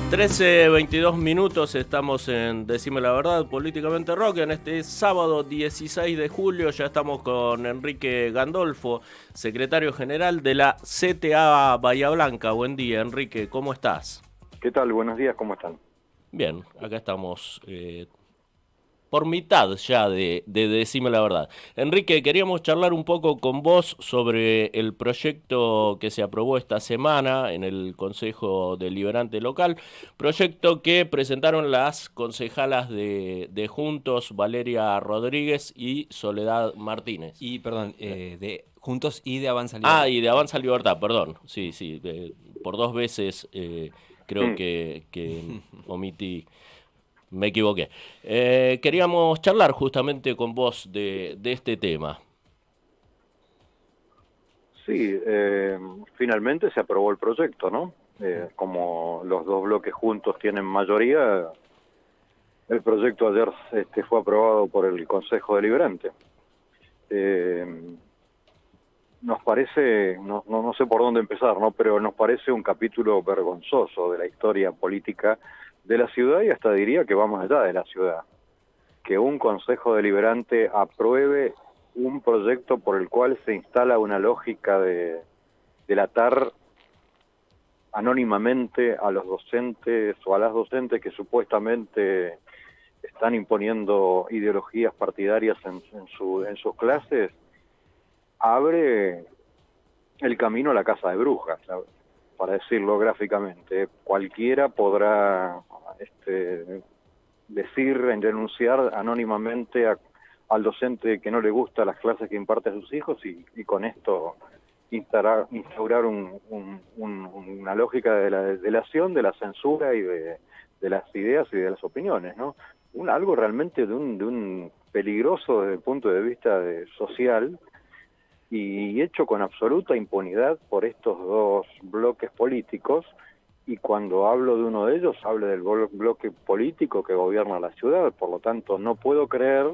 13:22 estamos en Decime la Verdad, Políticamente Rock, en este sábado 16 de julio. Ya estamos con Enrique Gandolfo, secretario general de la CTA Bahía Blanca. Buen día, Enrique, ¿cómo estás? ¿Qué tal? Buenos días, ¿cómo están? Bien, acá estamos por mitad ya de Decime la Verdad. Enrique, queríamos charlar un poco con vos sobre el proyecto que se aprobó esta semana en el Consejo Deliberante Local, proyecto que presentaron las concejalas de Juntos, Valeria Rodríguez y Soledad Martínez. Y, perdón, de Juntos y de Avanza Libertad. Y de Avanza Libertad, perdón. Sí, por dos veces creo que omití. Me equivoqué. Queríamos charlar justamente con vos de este tema. Sí, finalmente se aprobó el proyecto, ¿no? Como los dos bloques juntos tienen mayoría, el proyecto ayer fue aprobado por el Consejo Deliberante. Nos parece, no sé por dónde empezar, ¿no? Pero nos parece un capítulo vergonzoso de la historia política de la ciudad y hasta diría que va más allá de la ciudad. Que un Consejo Deliberante apruebe un proyecto por el cual se instala una lógica de delatar anónimamente a los docentes o a las docentes que supuestamente están imponiendo ideologías partidarias en sus clases, abre el camino a la casa de brujas, para decirlo gráficamente. Cualquiera podrá decir, denunciar anónimamente al docente que no le gusta las clases que imparte a sus hijos y con esto instaurar una lógica de la delación, de la censura y de las ideas y de las opiniones, ¿no? Algo realmente de un peligroso desde el punto de vista social y hecho con absoluta impunidad por estos dos bloques políticos. Y cuando hablo de uno de ellos, hablo del bloque político que gobierna la ciudad. Por lo tanto, no puedo creer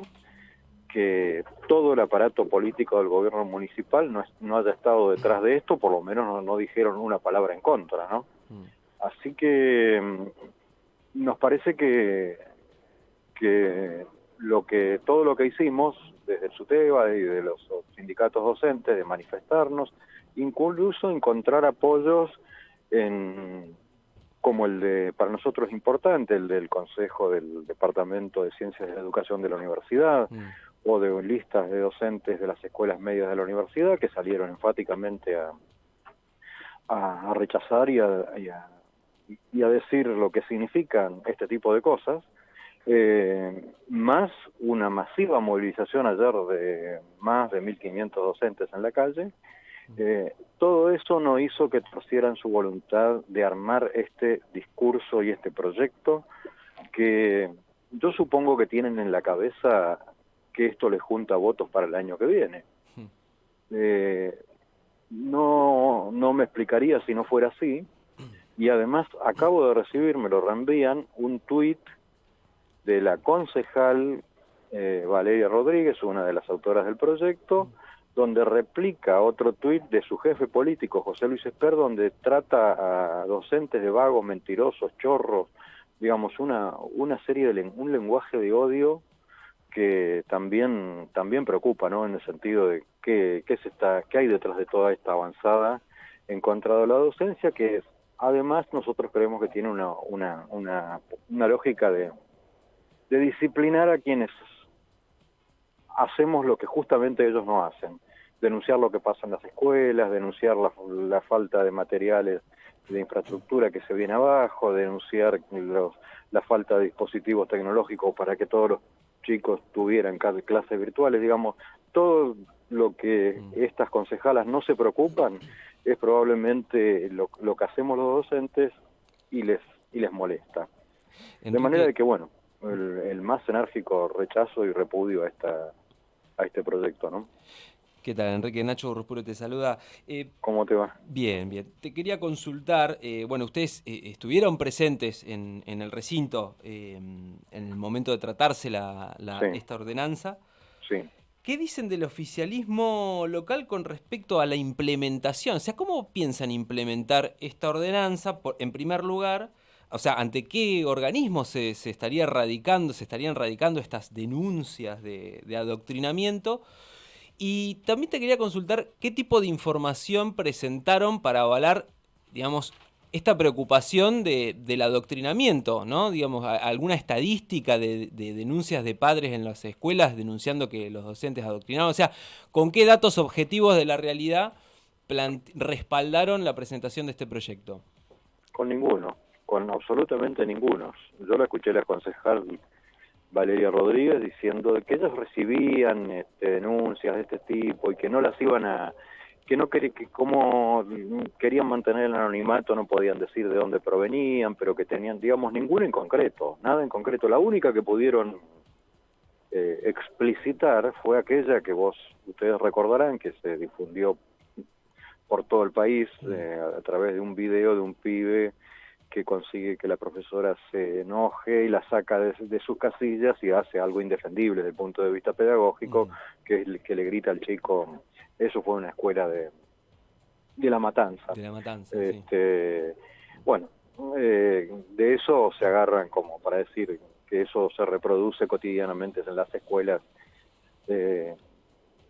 que todo el aparato político del gobierno municipal no haya estado detrás de esto, por lo menos no dijeron una palabra en contra, ¿no? Así que nos parece que todo lo que hicimos desde el SUTEBA y de los sindicatos docentes, de manifestarnos, incluso encontrar apoyos como el de, para nosotros es importante, el del Consejo del Departamento de Ciencias de la Educación de la Universidad, o de listas de docentes de las escuelas medias de la universidad, que salieron enfáticamente a rechazar y a decir lo que significan este tipo de cosas, más una masiva movilización ayer de más de 1.500 docentes en la calle. Todo eso no hizo que torcieran su voluntad de armar este discurso y este proyecto, que yo supongo que tienen en la cabeza que esto les junta votos para el año que viene. No me explicaría si no fuera así, y además acabo de recibir, me lo reenvían, un tuit de la concejal Valeria Rodríguez, una de las autoras del proyecto, donde replica otro tuit de su jefe político, José Luis Esper, donde trata a docentes de vagos, mentirosos, chorros, digamos, una serie de un lenguaje de odio que también preocupa, ¿no? En el sentido de qué hay detrás de toda esta avanzada en contra de la docencia, que además nosotros creemos que tiene una lógica de disciplinar a quienes hacemos lo que justamente ellos no hacen: denunciar lo que pasa en las escuelas, denunciar la falta de materiales de infraestructura que se viene abajo, denunciar la falta de dispositivos tecnológicos para que todos los chicos tuvieran clases virtuales. Digamos, todo lo que estas concejalas no se preocupan es probablemente lo que hacemos los docentes y les molesta. Enrique, de manera de que, bueno, el más enérgico rechazo y repudio a este proyecto, ¿no? ¿Qué tal, Enrique? Nacho Urruspuro te saluda. ¿Cómo te va? Bien, bien. Te quería consultar, bueno, ustedes estuvieron presentes en el recinto en el momento de tratarse Sí. esta ordenanza. Sí. ¿Qué dicen del oficialismo local con respecto a la implementación? O sea, ¿cómo piensan implementar esta ordenanza, en primer lugar, o sea, ante qué organismos se estarían radicando estas denuncias de adoctrinamiento. Y también te quería consultar qué tipo de información presentaron para avalar, digamos, esta preocupación del adoctrinamiento, ¿no? Digamos, alguna estadística de denuncias de padres en las escuelas denunciando que los docentes adoctrinaron. O sea, ¿con qué datos objetivos de la realidad respaldaron la presentación de este proyecto? Con ninguno, con absolutamente ninguno. Yo la escuché la concejal Valeria Rodríguez diciendo de que ellos recibían denuncias de este tipo y que no las iban a, que no que como querían mantener el anonimato no podían decir de dónde provenían, pero que tenían, digamos, ninguno en concreto, nada en concreto. La única que pudieron explicitar fue aquella que ustedes recordarán que se difundió por todo el país a través de un video de un pibe que consigue que la profesora se enoje y la saca de sus casillas y hace algo indefendible desde el punto de vista pedagógico, que es que le grita al chico. Eso fue una escuela de La Matanza. De La Matanza, sí. Bueno, de eso se agarran como para decir que eso se reproduce cotidianamente en las escuelas,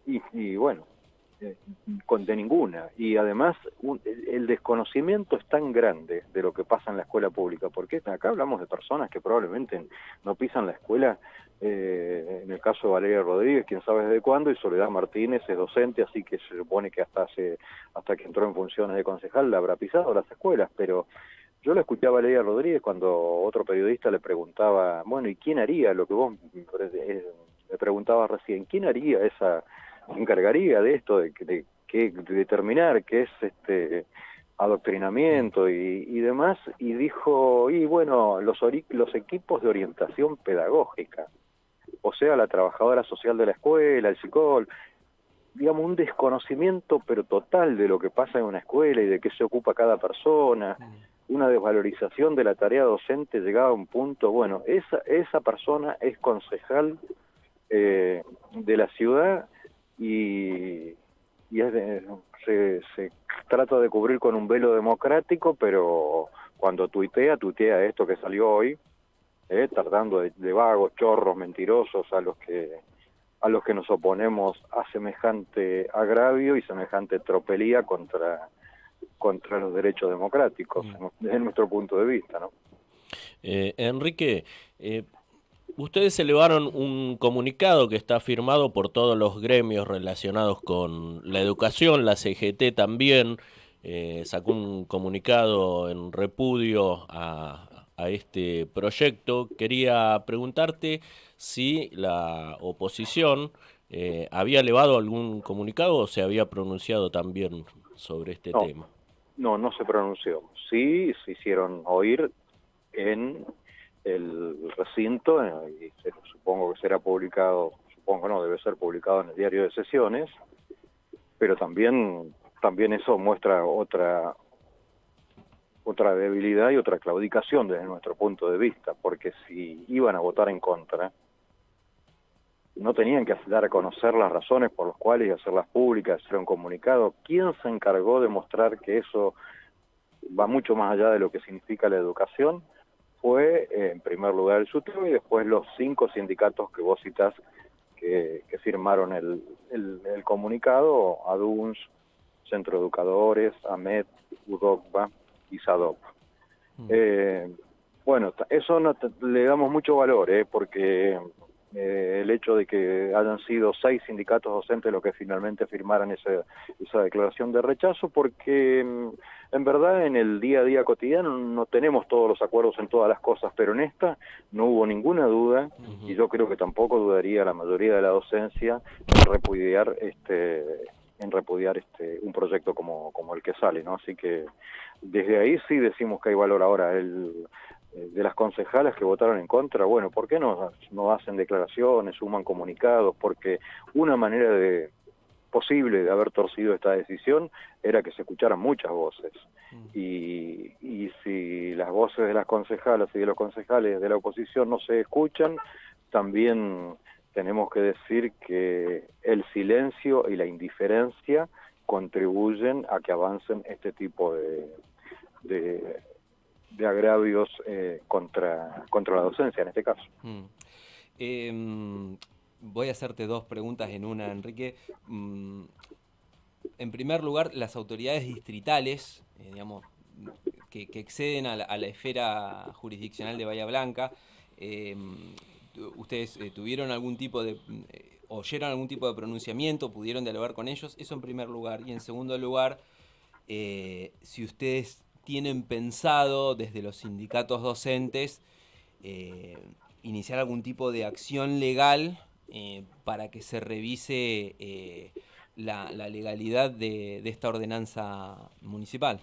y bueno, de ninguna. Y además el desconocimiento es tan grande de lo que pasa en la escuela pública, porque acá hablamos de personas que probablemente no pisan la escuela, en el caso de Valeria Rodríguez, quién sabe desde cuándo, y Soledad Martínez es docente, así que se supone que hasta que entró en funciones de concejal la habrá pisado las escuelas. Pero yo la escuché a Valeria Rodríguez cuando otro periodista le preguntaba, bueno, ¿y quién haría lo que vos me preguntabas recién? ¿Quién haría se encargaría de esto, de determinar qué es adoctrinamiento y demás? Y dijo, y bueno, los equipos de orientación pedagógica, o sea, la trabajadora social de la escuela, el psicólogo, digamos, un desconocimiento pero total de lo que pasa en una escuela y de qué se ocupa cada persona, una desvalorización de la tarea docente llegada a un punto. Bueno, esa persona es concejal de la ciudad y se trata de cubrir con un velo democrático, pero cuando tuitea esto que salió hoy, tratando de vagos, chorros, mentirosos a los que nos oponemos a semejante agravio y semejante tropelía contra los derechos democráticos, desde nuestro punto de vista, ¿no? Enrique, ustedes elevaron un comunicado que está firmado por todos los gremios relacionados con la educación, la CGT también sacó un comunicado en repudio a este proyecto. Quería preguntarte si la oposición había elevado algún comunicado o se había pronunciado también sobre este tema. No se pronunció. Sí se hicieron oír en el recinto, y supongo que será publicado, debe ser publicado en el diario de sesiones, pero también eso muestra otra debilidad y otra claudicación desde nuestro punto de vista, porque si iban a votar en contra, no tenían que dar a conocer las razones por las cuales y hacerlas públicas, hacer un comunicado. ¿Quién se encargó de mostrar que eso va mucho más allá de lo que significa la educación? Fue, en primer lugar, el SUTEBA y después los 5 sindicatos que vos citás que firmaron el comunicado: ADUNS, Centro de Educadores, AMET, UDOCBA y SADOP. Bueno, eso le damos mucho valor, porque el hecho de que hayan sido 6 sindicatos docentes los que finalmente firmaran esa declaración de rechazo, porque en verdad en el día a día cotidiano no tenemos todos los acuerdos en todas las cosas, pero en esta no hubo ninguna duda, y yo creo que tampoco dudaría la mayoría de la docencia en repudiar un proyecto como el que sale, ¿no? Así que desde ahí sí decimos que hay valor. Ahora, de las concejalas que votaron en contra, bueno, ¿por qué no hacen declaraciones, suman comunicados? Porque una manera posible de haber torcido esta decisión era que se escucharan muchas voces. Y si las voces de las concejalas y de los concejales de la oposición no se escuchan, también tenemos que decir que el silencio y la indiferencia contribuyen a que avancen este tipo de de agravios contra la docencia en este caso. Voy a hacerte dos preguntas en una, Enrique. En primer lugar, las autoridades distritales, digamos, que exceden a la esfera jurisdiccional de Bahía Blanca, ¿ustedes tuvieron algún tipo de... oyeron algún tipo de pronunciamiento, pudieron dialogar con ellos? Eso en primer lugar. Y en segundo lugar, si ustedes tienen pensado desde los sindicatos docentes iniciar algún tipo de acción legal para que se revise la legalidad de esta ordenanza municipal.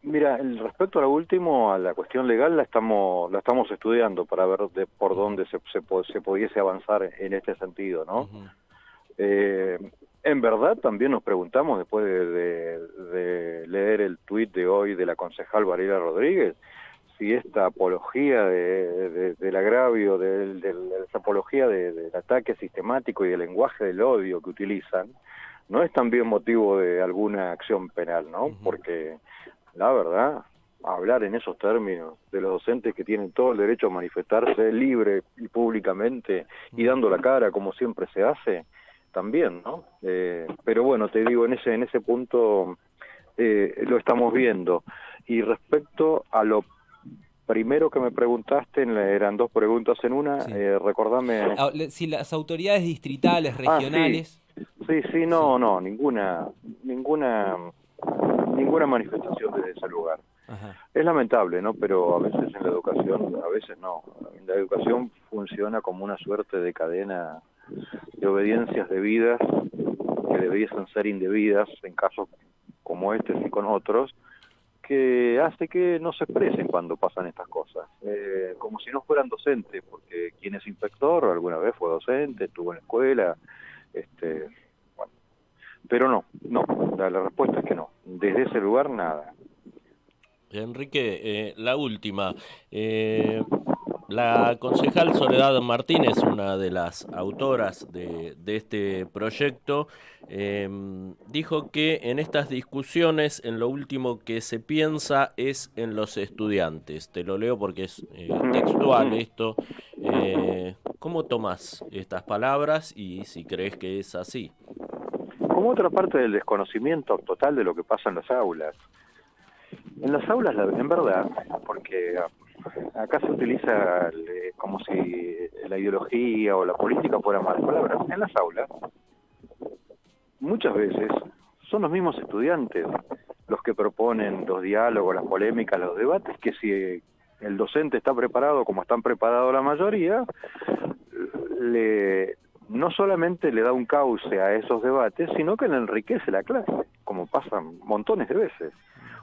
Mira, respecto a lo último, a la cuestión legal, la estamos estudiando para ver por dónde se pudiese avanzar en este sentido, ¿no? En verdad también nos preguntamos, después de leer el tuit de hoy de la concejal Valeria Rodríguez, si esta apología del agravio, esa apología del ataque sistemático y del lenguaje del odio que utilizan, no es también motivo de alguna acción penal, ¿no? Porque la verdad, hablar en esos términos de los docentes que tienen todo el derecho a manifestarse libre y públicamente y dando la cara como siempre se hace, también, ¿no? Pero bueno, te digo, en ese punto lo estamos viendo. Y respecto a lo primero que me preguntaste, eran dos preguntas en una, sí. Recordame... Si las autoridades distritales, regionales... Sí, no, ninguna manifestación desde ese lugar. Ajá. Es lamentable, ¿no? Pero a veces en la educación, a veces no. La educación funciona como una suerte de cadena de obediencias debidas, que debiesen ser indebidas en casos como este y con otros, que hace que no se expresen cuando pasan estas cosas. Como si no fueran docentes, porque quien es inspector alguna vez fue docente, estuvo en la escuela, bueno. Pero no, la respuesta es que no. Desde ese lugar, nada. Enrique, la última. La concejal Soledad Martínez, una de las autoras de este proyecto, dijo que en estas discusiones en lo último que se piensa es en los estudiantes. Te lo leo porque es textual esto. ¿Cómo tomás estas palabras y si crees que es así? Como otra parte del desconocimiento total de lo que pasa en las aulas. En las aulas, en verdad, porque acá se utiliza como si la ideología o la política fueran malas palabras. En las aulas, muchas veces, son los mismos estudiantes los que proponen los diálogos, las polémicas, los debates, que si el docente está preparado como están preparados la mayoría, no solamente le da un cauce a esos debates, sino que le enriquece la clase, como pasa montones de veces.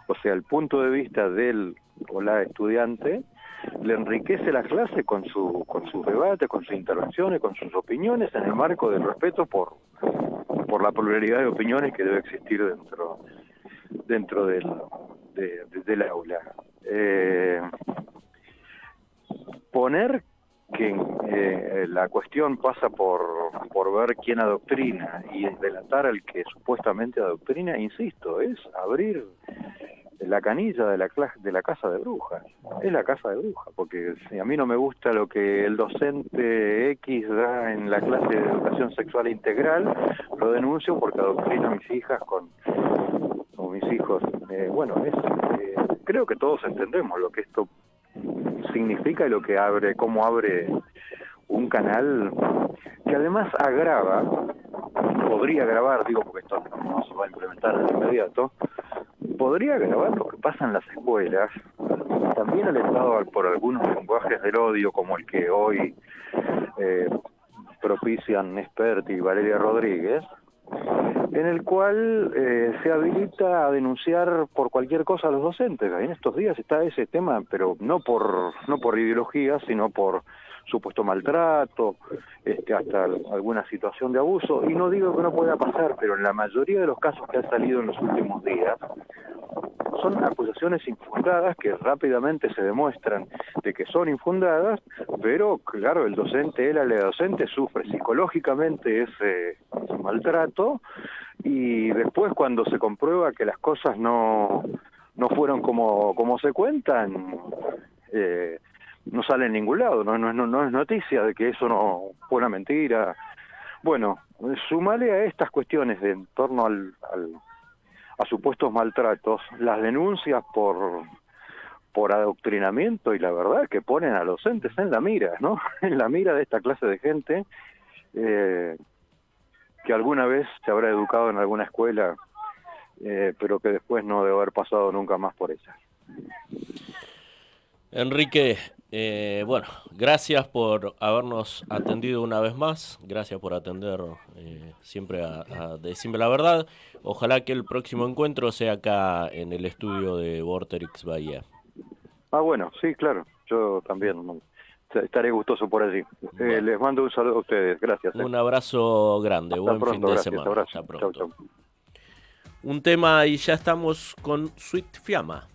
O sea, el punto de vista del o la estudiante le enriquece la clase con sus debates, con sus intervenciones, con sus opiniones, en el marco del respeto por la pluralidad de opiniones que debe existir dentro del aula. Poner que la cuestión pasa por ver quién adoctrina y delatar al que supuestamente adoctrina, insisto, es abrir la canilla de la casa de brujas. Es la casa de brujas, porque si a mí no me gusta lo que el docente X da en la clase de educación sexual integral, lo denuncio porque adoctrina a mis hijas con mis hijos. Creo que todos entendemos lo que esto significa y lo que cómo abre un canal que además podría agravar, digo porque esto no se va a implementar de inmediato, podría agravar lo que pasa en las escuelas, también alentado por algunos lenguajes del odio como el que hoy propician Nesperti y Valeria Rodríguez, en el cual se habilita a denunciar por cualquier cosa a los docentes. En estos días está ese tema, pero no por ideología, sino por supuesto maltrato, hasta alguna situación de abuso. Y no digo que no pueda pasar, pero en la mayoría de los casos que han salido en los últimos días, son acusaciones infundadas que rápidamente se demuestran de que son infundadas, pero claro, el docente, la docente sufre psicológicamente ese maltrato y después cuando se comprueba que las cosas no no fueron como se cuentan, no sale en ningún lado, no es noticia de que eso no fue una mentira. Bueno, sumale a estas cuestiones de en torno a supuestos maltratos, las denuncias por adoctrinamiento, y la verdad que ponen a los docentes en la mira, ¿no? En la mira de esta clase de gente que alguna vez se habrá educado en alguna escuela, pero que después no debe haber pasado nunca más por ella. Enrique, bueno, gracias por habernos atendido una vez más, gracias por atender siempre a Decime la Verdad. Ojalá que el próximo encuentro sea acá en el estudio de Vorterix Bahía. Bueno, sí, claro, yo también estaré gustoso por allí. Bueno. Les mando un saludo a ustedes, gracias. Un abrazo grande, buen pronto, fin de gracias, semana. abrazo. Hasta pronto. Chau, chau. Un tema y ya estamos con Sweet Fiamma.